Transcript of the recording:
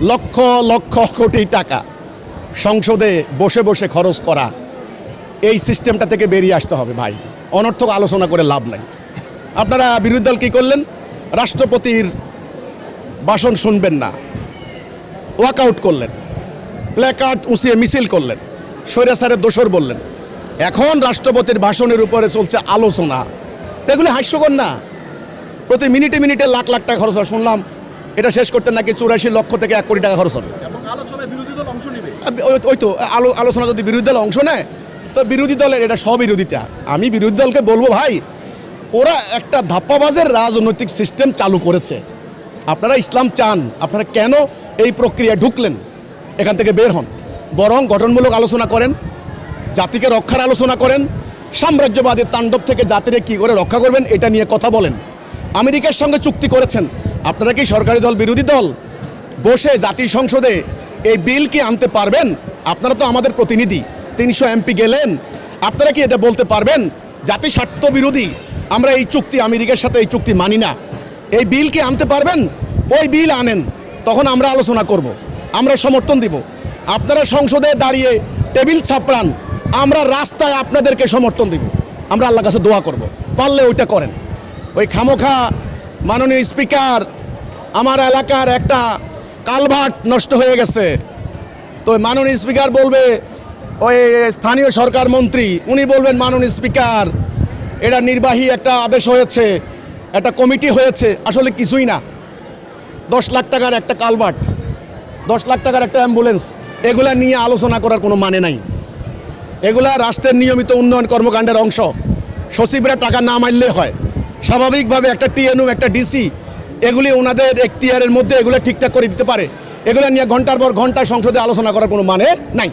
লক্ষ লক্ষ কোটি টাকা সংসদে বসে বসে খরচ করা, এই সিস্টেমটা থেকে বেরিয়ে আসতে হবে ভাই। অনর্থক আলোচনা করে লাভ নাই। আপনারা বিরোধী দল কী করলেন? রাষ্ট্রপতির ভাষণ শুনবেন না, ওয়াকআউট করলেন, প্ল্যাকার্ড উঁচিয়ে মিছিল করলেন, স্বৈরাচারের দোসর বললেন। এখন রাষ্ট্রপতির ভাষণের উপরে চলছে আলোচনা। এগুলো হাস্যকর না? প্রতি মিনিটে মিনিটে লাখ লাখ টাকা খরচ হয়। শুনলাম এটা শেষ করতে নাকি 84 লক্ষ থেকে 1 কোটি টাকা খরচ হবে। ওই তো আলোচনা যদি বিরোধী দল অংশ নেয় তো বিরোধী দলের এটা স্ববিরোধিতা। আমি বিরোধী দলকে বলবো ভাই, ওরা একটা ধাপ্পাবাজের রাজনৈতিক সিস্টেম চালু করেছে। আপনারা ইসলাম চান, আপনারা কেন এই প্রক্রিয়ায় ঢুকলেন? এখান থেকে বের হন, বরং গঠনমূলক আলোচনা করেন, জাতিকে রক্ষার আলোচনা করেন, সাম্রাজ্যবাদের তাণ্ডব থেকে জাতিরে কী করে রক্ষা করবেন এটা নিয়ে কথা বলেন। আমেরিকার সঙ্গে চুক্তি করেছেন, আপনারা কি সরকারি দল বিরোধী দল বসে জাতীয় সংসদে এই বিল কি আনতে পারবেন? আপনারা তো আমাদের প্রতিনিধি, 300 এমপি গেলেন, আপনারা কি এটা বলতে পারবেন জাতি স্বার্থ বিরোধী, আমরা এই চুক্তি আমেরিকার সাথে এই চুক্তি মানি না? এই বিল কি আনতে পারবেন? ওই বিল আনেন, তখন আমরা আলোচনা করব, আমরা সমর্থন দিব। আপনারা সংসদে দাঁড়িয়ে টেবিল ছাপড়ান, আমরা রাস্তায় আপনাদেরকে সমর্থন দিব। আমরা আল্লাহর কাছে দোয়া করব, পারলে ওইটা করেন। ওই খামোখা মাননীয় স্পিকার, আমার এলাকার একটা কালভার্ট নষ্ট হয়ে গেছে, তো মাননীয় স্পিকার বলবে, ওই স্থানীয় সরকার মন্ত্রী উনি বলবেন মাননীয় স্পিকার এটা নির্বাহী একটা আদেশ হয়েছে, একটা কমিটি হয়েছে। আসলে কিছুই না। 10 লাখ টাকার একটা কালভার্ট, 10 লাখ টাকার একটা অ্যাম্বুলেন্স, এগুলা নিয়ে আলোচনা করার কোনো মানে নাই। এগুলা রাষ্ট্রের নিয়মিত উন্নয়ন কর্মকাণ্ডের অংশ। সচিবরা টাকা না মারলে হয়। স্বাভাবিকভাবে একটা টিএনইউ, একটা ডিসি, এগুলি ওনাদের এখতিয়ারের মধ্যে এগুলো ঠিকঠাক করে দিতে পারে। এগুলো নিয়ে ঘন্টার পর ঘন্টা সংসদে আলোচনা করার কোনো মানে নাই।